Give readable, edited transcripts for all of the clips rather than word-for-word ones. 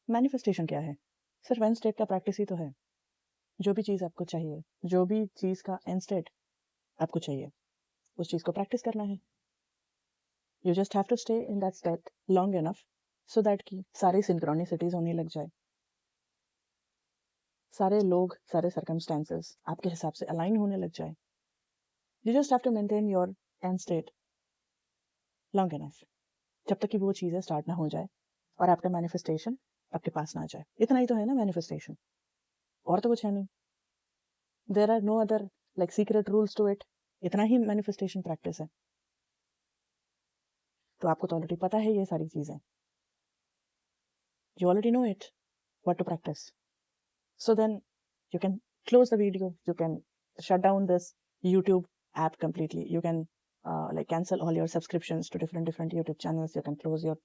Manifestation क्या है? सिर्फ एंड स्टेट का प्रैक्टिस ही तो है। जो भी चीज़ आपको चाहिए, जो भी चीज़ का एंड स्टेट आपको चाहिए, उस चीज़ को प्रैक्टिस करना है। You just have to stay in that state long enough so that कि सारी सिंक्रोनिसिटीज होने लग जाए, सारे लोग, सारे सर्कमस्टेंसेस आपके हिसाब से अलाइन होने लग जाए। You just have to maintain your end state long enough, जब तक कि वो चीज़ें स्टार्ट ना हो जाए और आपका मैनिफेस्टेशन आपके पास ना आ जाए। इतना ही तो है ना मैनिफेस्टेशन, और तो कुछ है नहीं। There are no other like secret rules to it. इतना ही मैनिफेस्टेशन प्रैक्टिस है। तो आपको तो ऑलरेडी पता है ये सारी चीज़ें। You already know it, what to practice. So then you can close the video. You can shut down this YouTube app completely. You can like cancel all your subscriptions to different YouTube channels. You can close your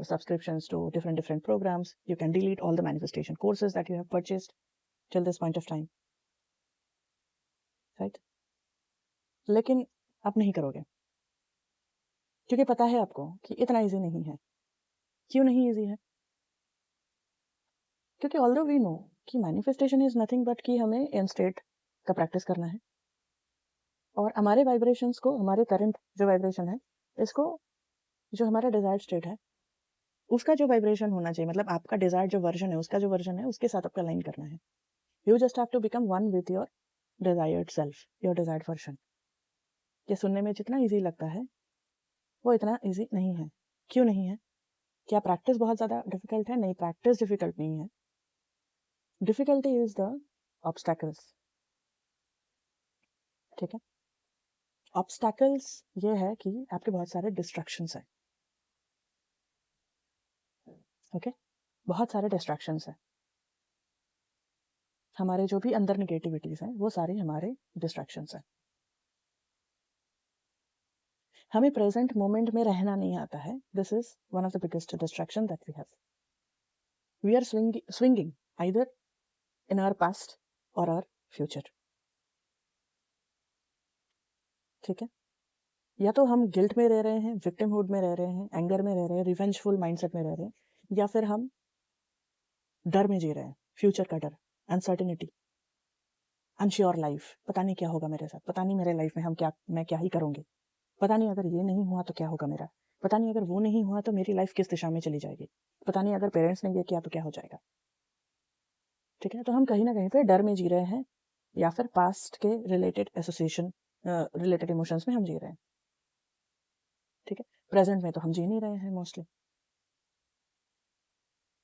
subscriptions to different programs. You can delete all the manifestation courses that you have purchased till this point of time. Right? लेकिन आप नहीं करोगे, क्योंकि पता है आपको कि इतना इजी नहीं है। क्यों नहीं इजी है? क्योंकि ऑल्दो वी नो कि मैनिफेस्टेशन इज नथिंग बट कि हमें इन स्टेट का प्रैक्टिस करना है, और हमारे वाइब्रेशंस को, हमारे करंट जो वाइब्रेशन है, इसको जो हमारा डिजायर्ड स्टेट है उसका जो वाइब्रेशन होना चाहिए, मतलब आपका डिजायर्ड जो वर्जन है, उसका जो वर्जन है, उसके साथ आपको अलाइन करना है। You just have to become one with your desired self, your desired version. ये सुनने में जितना ईजी लगता है वो इतना ईजी नहीं है। क्यों नहीं है? क्या प्रैक्टिस बहुत ज़्यादा डिफिकल्ट है? नहीं, प्रैक्टिस डिफिकल्ट नहीं है। Difficulty is the obstacles. ठीक है, ऑब्स्टैकल्स ये है कि आपके बहुत सारे डिस्ट्रैक्शंस हैं। ओके, बहुत सारे डिस्ट्रैक्शंस हैं। हमारे जो भी अंदर नेगेटिविटीज हैं वो सारे हमारे डिस्ट्रैक्शंस हैं। हमें प्रेजेंट मोमेंट में रहना नहीं आता है। This is one of the biggest distraction that we have. We are swinging either in our past और आवर फ्यूचर। ठीक है, या तो हम गिल्ट में रह रहे हैं, विक्टिमहुड में रह रहे हैं, एंगर में रह रहे हैं, रिवेंजफुल माइंडसेट में रह रहे हैं, या फिर हम डर में जी रहे हैं, फ्यूचर का डर, अनसर्टेनिटी, अनश्योर लाइफ। पता नहीं क्या होगा मेरे साथ, पता नहीं मेरे लाइफ में मैं क्या ही करूंगी, पता नहीं अगर ये नहीं हुआ तो क्या होगा मेरा, पता नहीं अगर वो नहीं हुआ तो मेरी लाइफ किस दिशा में चली जाएगी, पता नहीं अगर पेरेंट्स ने ये किया तो क्या हो जाएगा। ठीक है, तो हम कहीं ना कहीं पे डर में जी रहे हैं, या फिर पास्ट के रिलेटेड एसोसिएशन, रिलेटेड इमोशंस में हम जी रहे हैं। ठीक है, प्रेजेंट में तो हम जी नहीं रहे हैं मोस्टली।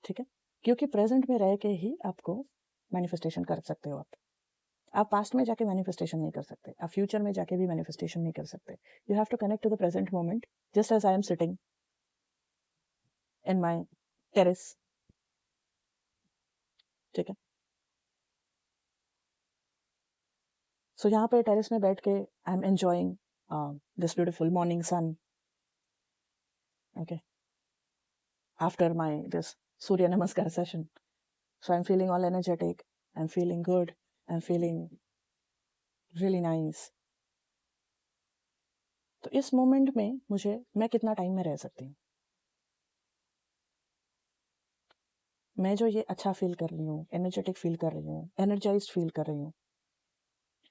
ठीक है, क्योंकि प्रेजेंट में रह के ही आपको मैनिफेस्टेशन कर सकते हो। आप पास्ट में जाके मैनिफेस्टेशन नहीं कर सकते, आप फ्यूचर में जाके भी मैनिफेस्टेशन नहीं कर सकते। You have to connect to the present moment, just as I am sitting in my terrace. ठीक है, सो यहाँ पे टेरेस में बैठ के I am enjoying this beautiful morning sun. Okay, after my this Surya Namaskar session, so I'm feeling all energetic, I'm feeling good, I'm feeling really nice. तो इस moment में मैं कितना टाइम में रह सकती हूँ? मैं जो ये अच्छा फील कर रही हूँ, एनर्जेटिक फील कर रही हूँ, एनर्जाइज्ड फील कर रही हूँ,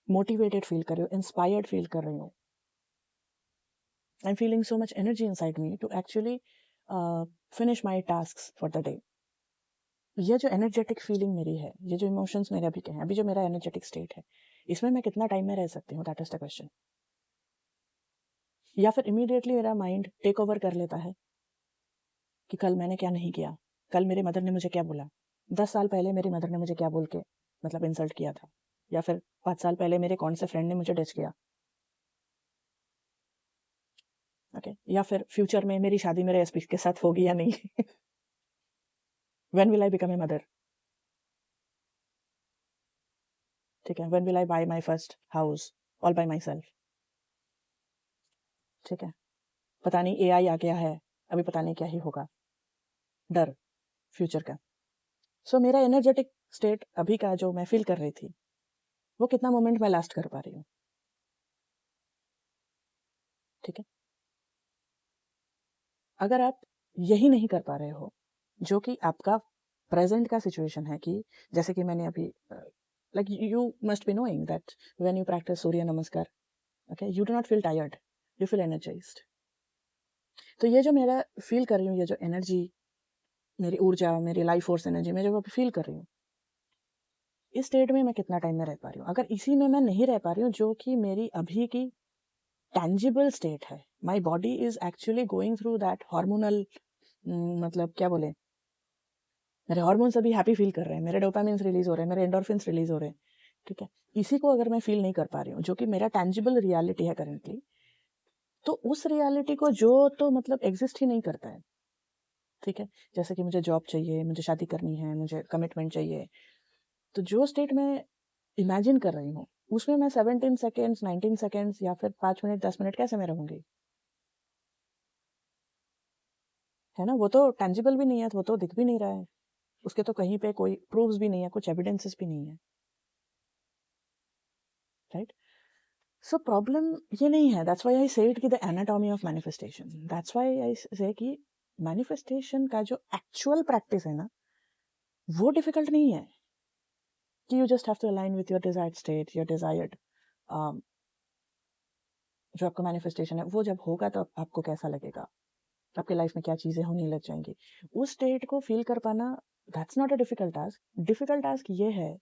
मोटिवेटेड फील कर रही हूँ, इंस्पायर्ड फील कर रही हूँ, I am feeling so much energy inside me to actually finish my task for the day. ये जो एनर्जेटिक फीलिंग मेरी है, ये जो इमोशंस मेरे अभी के हैं, अभी जो मेरा एनर्जेटिक स्टेट है, इसमें मैं कितना टाइम में रह सकती हूँ? That is the question. या फिर इमीडिएटली मेरा माइंड टेक ओवर कर लेता है कि कल मैंने क्या नहीं किया, कल मेरी मदर ने मुझे क्या बोला, 10 साल पहले मेरी मदर ने मुझे क्या बोल के मतलब इंसल्ट किया था, या फिर 5 साल पहले मेरे कौन से फ्रेंड ने मुझे डिच किया। ओके, या फिर फ्यूचर में मेरी शादी मेरे एसपी के साथ होगी या नहीं। When will I become a mother? ठीक है, when will I buy my first house all by myself? ठीक है, पता नहीं एआई आ गया है, अभी पता नहीं क्या ही होगा, डर फ्यूचर का। सो मेरा एनर्जेटिक स्टेट अभी का जो मैं फील कर रही थी, वो कितना मोमेंट मैं लास्ट कर पा रही हूँ? ठीक है, अगर आप यही नहीं कर पा रहे हो, जो कि आपका प्रेजेंट का सिचुएशन है कि जैसे कि मैंने अभी like you must be knowing that when you practice Surya Namaskar, okay, you do not feel tired, you feel energised. तो ये जो मेरा फील कर रही हूँ, ये जो एनर्जी, मेरी ऊर्जा, मेरी लाइफ फोर्स एनर्जी मैं जो अभी फील कर रही हूँ, इस स्टेट में मैं कितना टाइम में रह पा रही हूँ। अगर इसी में मैं नहीं रह पा रही हूँ, जो कि मेरी अभी की टैंजिबल स्टेट है, my body is actually going through that hormonal, मतलब क्या बोले, मेरे हार्मोन्स अभी हैप्पी फील कर रहे हैं, मेरे डोपामिन्स रिलीज हो रहे हैं, मेरे एंडोर्फिन्स रिलीज हो रहे हैं, ठीक है। इसी को अगर मैं फील नहीं कर पा रही हूँ, जो कि मेरा टैंजिबल रियलिटी है करेंटली, तो उस रियलिटी को जो तो मतलब एग्जिस्ट ही नहीं करता है, ठीक है। जैसे कि मुझे जॉब चाहिए, मुझे शादी करनी है, मुझे कमिटमेंट चाहिए, तो जो स्टेट में इमेजिन कर रही हूँ, उसमें मैं 17 सेकेंड्स, 19 सेकेंड्स या फिर 5 मिनट, 10 मिनट कैसे मैं रहूंगी, है ना। वो तो टेंजिबल भी नहीं है, वो तो दिख भी नहीं रहा है, उसके तो कहीं पे कोई प्रूफ्स भी नहीं है, कुछ एविडेंसेस भी नहीं है, राइट। सो प्रॉब्लम ये नहीं है, दैट्स व्हाई आई सेड कि the anatomy of manifestation, that's why I से कि मैनिफेस्टेशन का जो एक्चुअल प्रैक्टिस है ना, वो डिफिकल्ट नहीं है कि you just have to align with your desired state, your desired, जो आपका मैनिफेस्टेशन है वो जब होगा तो आपको कैसा लगेगा, आपके लाइफ में क्या चीजें होने लग जाएंगी, उस स्टेट को फील कर पाना, that's not a difficult task. Difficult task ये है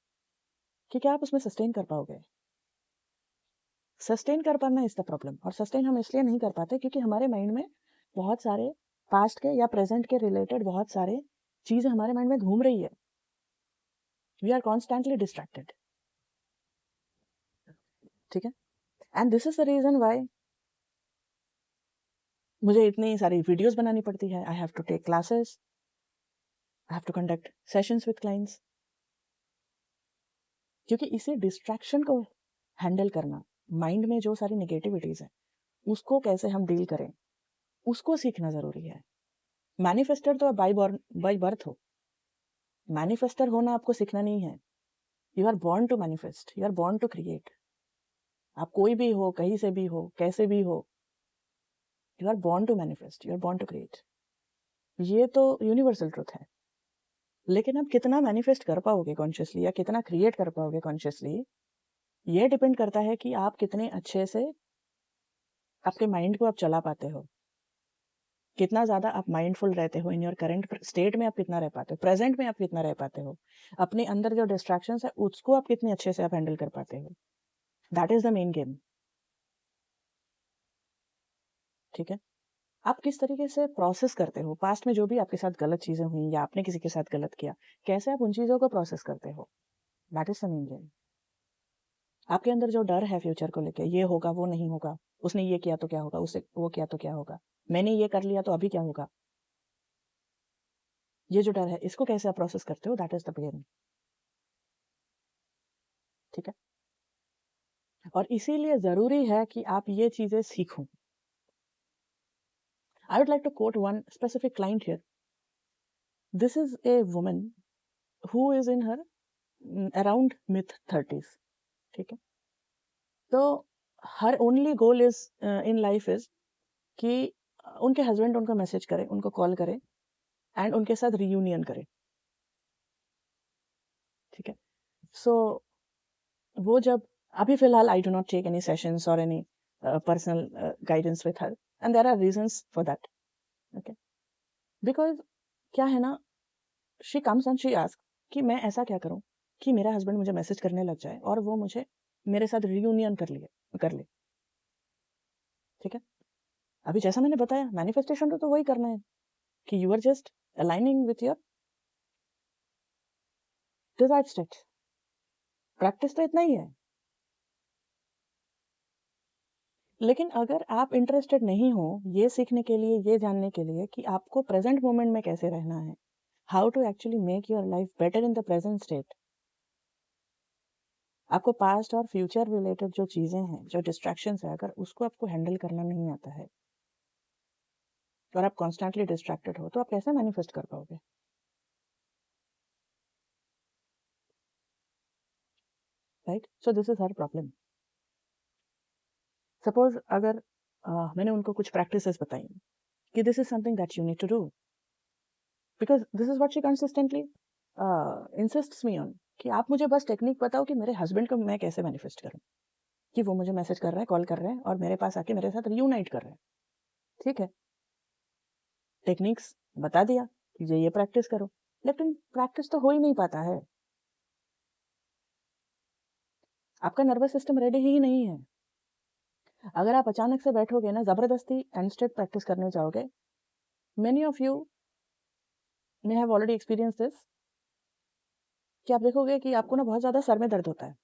कि क्या आप उसमें सस्टेन कर पाओगे। सस्टेन कर पाना इज द प्रॉब्लम। और सस्टेन हम इसलिए नहीं कर पाते क्योंकि हमारे माइंड में बहुत सारे पास्ट के या प्रेजेंट के रिलेटेड बहुत सारे चीजें हमारे माइंड में घूम रही है। वी आर कॉन्स्टेंटली डिस्ट्रैक्टेड, ठीक है। And this is the reason why मुझे इतनी सारी वीडियोस बनानी पड़ती है। I have to take classes, I have to conduct sessions with clients, क्योंकि इसी डिस्ट्रैक्शन को हैंडल करना, माइंड में जो सारी नेगेटिविटीज है उसको कैसे हम डील करें, उसको सीखना जरूरी है। मैनिफेस्टर तो बाय बर्थ हो, मैनिफेस्टर होना आपको सीखना नहीं है। You are born to manifest, you are born to create. आप कोई भी हो, कहीं से भी हो, कैसे भी हो, you are born to manifest, you are born to create. ये तो यूनिवर्सल ट्रुथ है। लेकिन आप कितना मैनिफेस्ट कर पाओगे कॉन्शियसली या कितना क्रिएट कर पाओगे कॉन्शियसली, ये डिपेंड करता है कि आप कितने अच्छे से आपके माइंड को आप चला पाते हो, कितना ज्यादा आप माइंडफुल रहते हो इन योर करंट स्टेट में, आप कितना रह पाते हो प्रेजेंट में, आप कितना रह पाते हो, अपने अंदर जो डिस्ट्रैक्शंस है उसको आप कितने अच्छे से आप हैंडल कर पाते हो। That is the main game, ठीक है। आप किस तरीके से प्रोसेस करते हो पास्ट में जो भी आपके साथ गलत चीजें हुई या आपने किसी के साथ गलत किया, कैसे आप उन चीजों को प्रोसेस करते हो, that is the main game. आपके अंदर जो डर है फ्यूचर को लेके, ये होगा वो नहीं होगा, उसने ये किया तो क्या होगा, उससे वो किया तो क्या होगा, मैंने ये कर लिया तो अभी क्या होगा, ये जो डर है इसको कैसे आप प्रोसेस करते हो, दैट इज द गेम, ठीक है। और इसीलिए जरूरी है कि आप ये चीजें सीखो। I would like to quote one specific client here. This is a woman who is in her around mid 30s, ठीक है। तो her only goal is in life is कि उनके हस्बैंड उनको मैसेज करे, उनको कॉल करे एंड उनके साथ रियूनियन करे, ठीक है। सो वो जब अभी फिलहाल I do not take any sessions और any personal guidance with her, and there are reasons for that, okay. Because क्या है ना, she comes and she ask कि मैं ऐसा क्या करूं कि मेरा हस्बैंड मुझे मैसेज करने लग जाए और वो मुझे मेरे साथ रियूनियन कर ले, ठीक है। अभी जैसा मैंने बताया, मैनिफेस्टेशन तो वही करना है कि you are just aligning with your desired state. Practice तो इतना ही है। लेकिन अगर आप इंटरेस्टेड नहीं हो ये सीखने के लिए, ये जानने के लिए कि आपको प्रेजेंट मोमेंट में कैसे रहना है, how to actually make your life better in the present state, आपको पास्ट और फ्यूचर रिलेटेड जो चीजें हैं, जो डिस्ट्रैक्शंस है, अगर उसको आपको हैंडल करना नहीं आता है और आप कॉन्स्टेंटली डिस्ट्रैक्टेड हो, तो आप कैसे मैनिफेस्ट कर पाओगे, right. So this is her problem. Suppose अगर मैंने उनको कुछ प्रैक्टिसेस बताई कि this is something that you need to do, because this is what she consistently insists me on कि आप मुझे बस टेक्निक बताओ कि मेरे हस्बैंड को मैं कैसे मैनिफेस्ट करूं, कि वो मुझे मैसेज कर रहे हैं, कॉल कर रहे हैं और मेरे पास आके मेरे साथ रियूनाइट कर रहे हैं। ठीक है, टेक्निक्स बता दिया कि ये प्रैक्टिस करो, लेकिन प्रैक्टिस तो हो ही नहीं पाता है। आपका नर्वस सिस्टम रेडी ही नहीं है। अगर आप अचानक से बैठोगे ना, जबरदस्ती एंडस्टेट प्रैक्टिस करने जाओगे, many of you may have already experience this, कि आप देखोगे कि आपको ना बहुत ज़्यादा सर में दर्द होता है।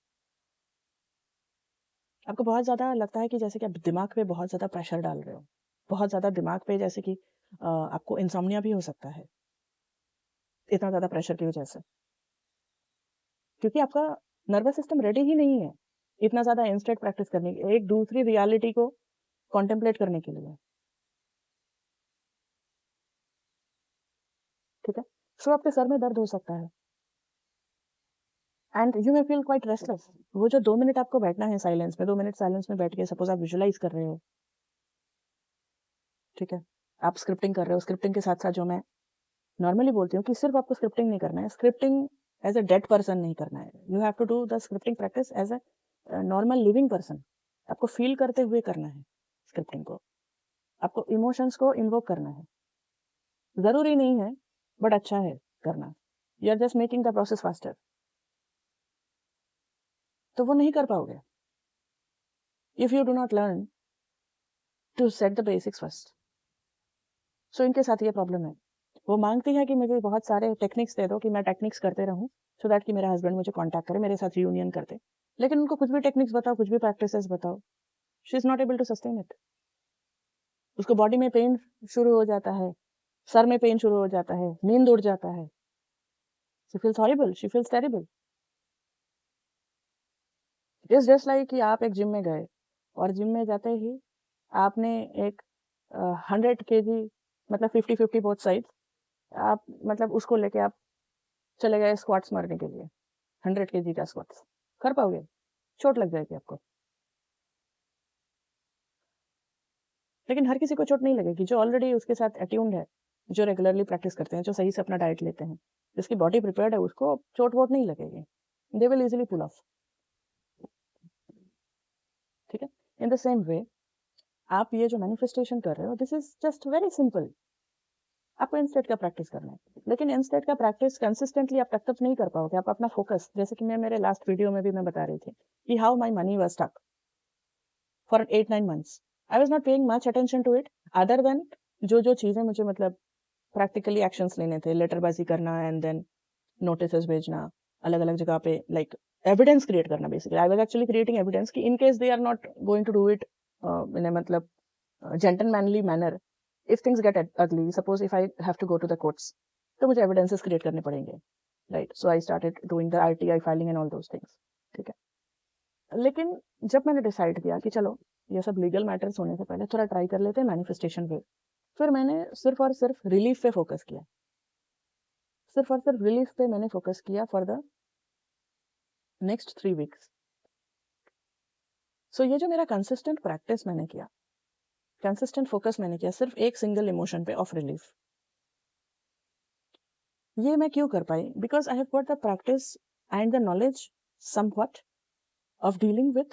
आपको बहुत ज़्यादा लगता है कि जैसे कि आप दिमाग पे बहुत ज़्यादा प्रेशर डाल रहे हो। बहुत ज़्यादा दिमाग पे जैसे कि आपको इंसोम्निया भी हो सकता है, इतना ज़्यादा प्रेशर की वजह से। क्योंकि आपका नर्वस सिस्टम रेडी ही नहीं है इतना ज़्यादा इंस्टेंट प्रैक्टिस करने की, एक दूसरी रियलिटी को कॉन्टेम्पलेट करने के लिए। ठीक है? सो आपके सर में दर्द हो सकता है and you may feel quite restless. वो जो 2 मिनट आपको बैठना है साइलेंस में, 2 मिनट साइलेंस में बैठ के सपोज आप विजुअलाइज कर रहे हो, ठीक है? आप स्क्रिप्टिंग कर रहे हो, स्क्रिप्टिंग के साथ-साथ जो मैं नॉर्मली बोलती हूँ कि सिर्फ आपको स्क्रिप्टिंग नहीं करना है, scripting as a dead person नहीं करना है। You have to do the scripting practice as a normal living person. आपको फील करते हुए करना है स्क्रिप्टिंग को, आपको इमोशंस को इन्वोक करना है। ज़रूरी नहीं है, बट अच्छा है करना। You are just making the process faster. तो वो नहीं कर पाओगे if you do not learn to set the basics first. So इनके साथ ये प्रॉब्लम है। वो मांगती है कि मुझे बहुत सारे टेक्निक्स दे दो, कि मैं टेक्निक्स करते रहूं सो दैट कि मेरा हस्बैंड मुझे कांटेक्ट करे, मेरे साथ रियूनियन करते। लेकिन उनको कुछ भी टेक्निक्स बताओ, कुछ भी प्रैक्टिसेस बताओ, she is not able to sustain it. उसको बॉडी में पेन शुरू हो जाता है, सर में पेन शुरू हो जाता है, नींद उड़ जाता है। She feels horrible, she feels terrible. It's just like कि आप एक जिम में गए और जिम में जाते ही आपने एक 100 kg, मतलब 50-50 बोथ साइड, आप मतलब उसको लेके आप चले गए स्क्वाट्स मारने के लिए, 100 kg का स्क्वाट्स कर पाओगे? चोट लग जाएगी आपको। लेकिन हर किसी को चोट नहीं लगेगी। जो ऑलरेडी उसके साथ अट्यून्ड है, जो रेगुलरली प्रैक्टिस करते हैं, जो सही से अपना डाइट लेते हैं, जिसकी बॉडी प्रिपेयर्ड है, उसको चोट वोट नहीं लगेगी। They will easily pull off. ठीक है? इन द सेम वे आप ये जो मैनिफेस्टेशन कर रहे हो, this is just very simple. आपको इंस्टेट का प्रैक्टिस करना है, लेकिन इंस्टेट का प्रैक्टिस कंसिस्टेंटली आप तब तक नहीं कर पाओगे। आप अपना फोकस, जैसे कि मैं मेरे लास्ट वीडियो में भी मैं बता रही थी कि how my money was stuck for 8-9 months। I was not paying much attention to it, other than जो चीजें मुझे मतलब प्रैक्टिकली एक्शंस लेने थे, लेटरबाजी करना एंड देन नोटिस भेजना अलग अलग जगह पे, लाइक एविडेंस क्रिएट करना। Basically I was actually creating evidence कि in case they are not going to do it in a मतलब gentlemanly manner, if things get ugly, suppose if I have to go to the courts, तो मुझे evidences create करने पड़ेंगे, right? So I started doing the RTI filing and all those things। ठीक है? लेकिन जब मैंने डिसाइड किया कि चलो ये सब लीगल मैटर्स होने से पहले थोड़ा ट्राई कर लेते हैं मैनिफेस्टेशन पे, फिर मैंने सिर्फ और सिर्फ रिलीफ पे फोकस किया। सिर्फ और सिर्फ रिलीफ पे मैंने फोकस किया फॉर द नेक्स्ट 3 weeks। सो ये जो मेरा कंसिस्टेंट प्रैक्टिस मैंने किया, कंसिस्टेंट फोकस मैंने किया सिर्फ एक सिंगल इमोशन पे ऑफ रिलीफ, ये मैं क्यों कर पाई? Because I have got the practice and the knowledge somewhat of dealing with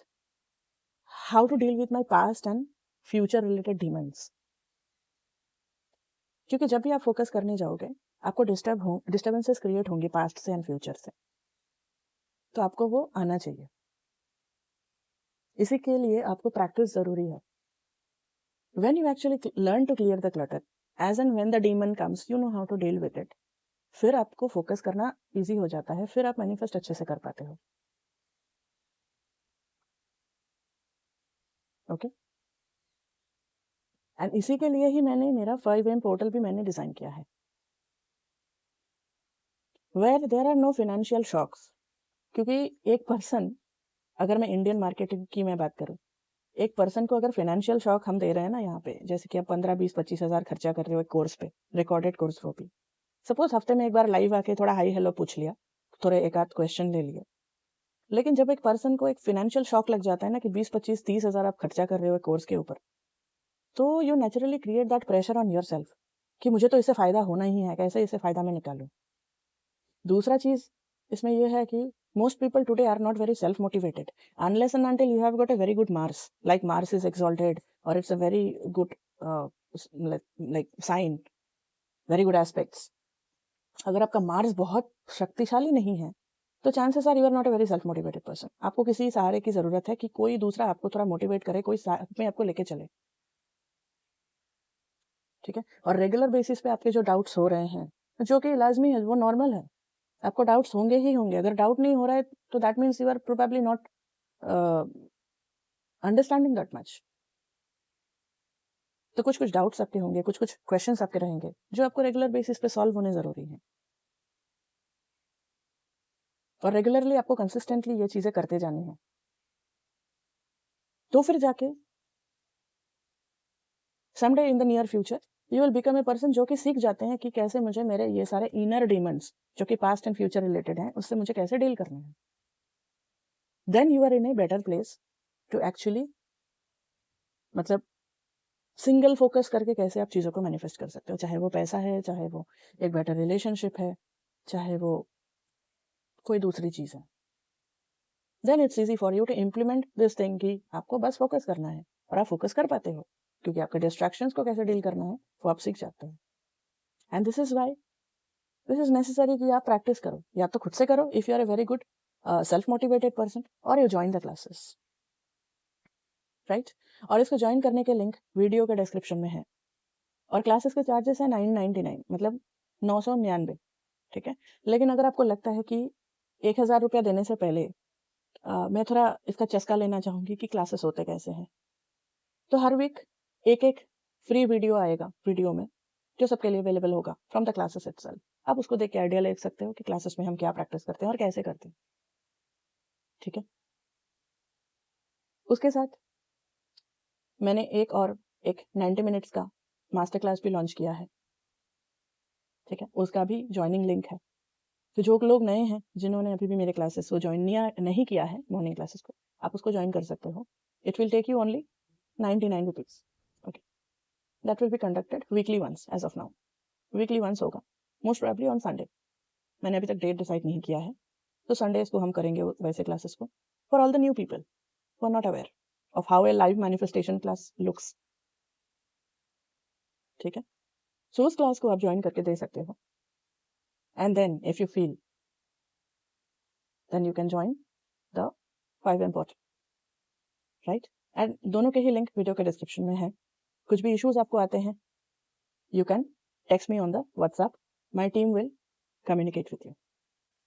how to deal with my past and future related demons। क्योंकि जब भी आप फोकस करने जाओगे, आपको डिस्टर्बेंसेस क्रिएट होंगे पास्ट से एंड फ्यूचर से, तो आपको वो आना चाहिए। इसी के लिए आपको प्रैक्टिस जरूरी है। when you actually learn to clear the clutter, as and when the demon comes, you know how to deal with it, फिर आपको फोकस करना इजी हो जाता है, फिर आप मैनिफेस्ट अच्छे से कर पाते हो। ओके? एंड इसी के लिए ही मैंने मेरा 5am पोर्टल भी मैंने डिजाइन किया है, where there are no financial shocks. क्योंकि एक पर्सन, अगर मैं इंडियन मार्केटिंग की मैं बात करूं, एक पर्सन को अगर फाइनेंशियल शॉक हम दे रहे हैं ना यहाँ पे, जैसे कि आप 15-20-25 हज़ार खर्चा कर रहे हो एक कोर्स पे, रिकॉर्डेड कोर्स वो भी, सपोज हफ्ते में एक बार लाइव आके थोड़ा हाई हेलो पूछ लिया, थोड़े एक आध क्वेश्चन ले लिए। लेकिन जब एक पर्सन को एक फाइनेंशियल शॉक लग जाता है ना कि 20-25-30 हज़ार आप खर्चा कर रहे हो एक कोर्स के ऊपर, तो you naturally create that pressure on your self कि मुझे तो इससे फायदा होना ही है, कैसे इससे फायदा मैं निकालूं। दूसरा चीज इसमें यह है कि most people today are not very self motivated unless and until you have got a very good Mars, like Mars is exalted or it's a very good like sign, very good aspects. अगर आपका Mars बहुत शक्तिशाली नहीं है तो chances are you are not a very self motivated person. आपको किसी सहारे की जरूरत है कि कोई दूसरा आपको थोड़ा मोटिवेट करे, कोई साथ में आपको लेके चले. ठीक है. और रेगुलर बेसिस पे आपके जो डाउट्स हो रहे हैं, जो कि लाजमी है, वो नॉर्मल है. आपको डाउट्स होंगे ही होंगे. अगर डाउट नहीं हो रहा है तो that means you are probably not understanding that much. तो कुछ कुछ डाउट्स आपके होंगे, कुछ कुछ क्वेश्चंस आपके रहेंगे जो आपको रेगुलर बेसिस पे सॉल्व होने जरूरी है. और रेगुलरली आपको कंसिस्टेंटली ये चीजें करते जानी है. तो फिर जाके someday in the near future you will become a person जो कि सीख जाते हैं कि कैसे मुझे मेरे ये सारे इनर डीमंस जो कि पास्ट एंड फ्यूचर रिलेटेड हैं उससे मुझे कैसे डील करना है. Then you are in a better place to actually मतलब सिंगल फोकस करके कैसे आप चीज़ों को मैनिफेस्ट कर सकते हो. चाहे वो पैसा है, चाहे वो एक बेटर रिलेशनशिप है, चाहे वो कोई दूसरी चीज़ है. Then it's easy for you to implement this thing कि आपको बस फोकस करना है. और आप फोकस कर पाते हो क्योंकि आपके डिस्ट्रैक्शंस को कैसे डील करना है वो आप सीख जाते हो. And this is why this is necessary कि आप प्रैक्टिस करो. या तो खुद से करो if you are a very good self motivated person, और you join the classes, right. और इसको ज्वाइन करने के लिंक वीडियो के डिस्क्रिप्शन में है. और क्लासेस के चार्जेस है 999, मतलब 999. ठीक है. लेकिन अगर आपको लगता है कि 1000 रुपया देने से पहले मैं थोड़ा इसका चस्का लेना चाहूंगी कि क्लासेस होते कैसे हैं, तो हर वीक एक एक फ्री वीडियो आएगा वीडियो में जो सबके लिए अवेलेबल होगा फ्रॉम द क्लासेस इटसेल्फ. आप उसको देख के आइडिया ले सकते हो कि क्लासेस में हम क्या प्रैक्टिस करते हैं और कैसे करते हैं. ठीक है. उसके साथ मैंने एक 90 मिनट्स का मास्टर क्लास भी लॉन्च किया है. ठीक है. उसका भी ज्वाइनिंग लिंक है. तो जो लोग नए हैं जिन्होंने अभी भी मेरे क्लासेस को ज्वाइन नहीं किया है, मॉर्निंग क्लासेस को, आप उसको ज्वाइन कर सकते हो. It will take you only 99 rupees. Okay. That will be conducted weekly once. As of now weekly once होगा, मोस्ट प्रोबेबली ऑन संडे. मैंने अभी तक डेट डिसाइड नहीं किया है, तो संडेज को हम करेंगे वैसे क्लासेस को, for all the new people who are not aware of how a live manifestation class looks. ठीक है. सो उस क्लास को आप ज्वाइन करके दे सकते हो. And then if you feel, then you can join the 5 important, right. And दोनों के ही लिंक वीडियो के डिस्क्रिप्शन में है. कुछ भी इश्यूज आपको आते हैं, you can text me on the WhatsApp. My team will communicate with you.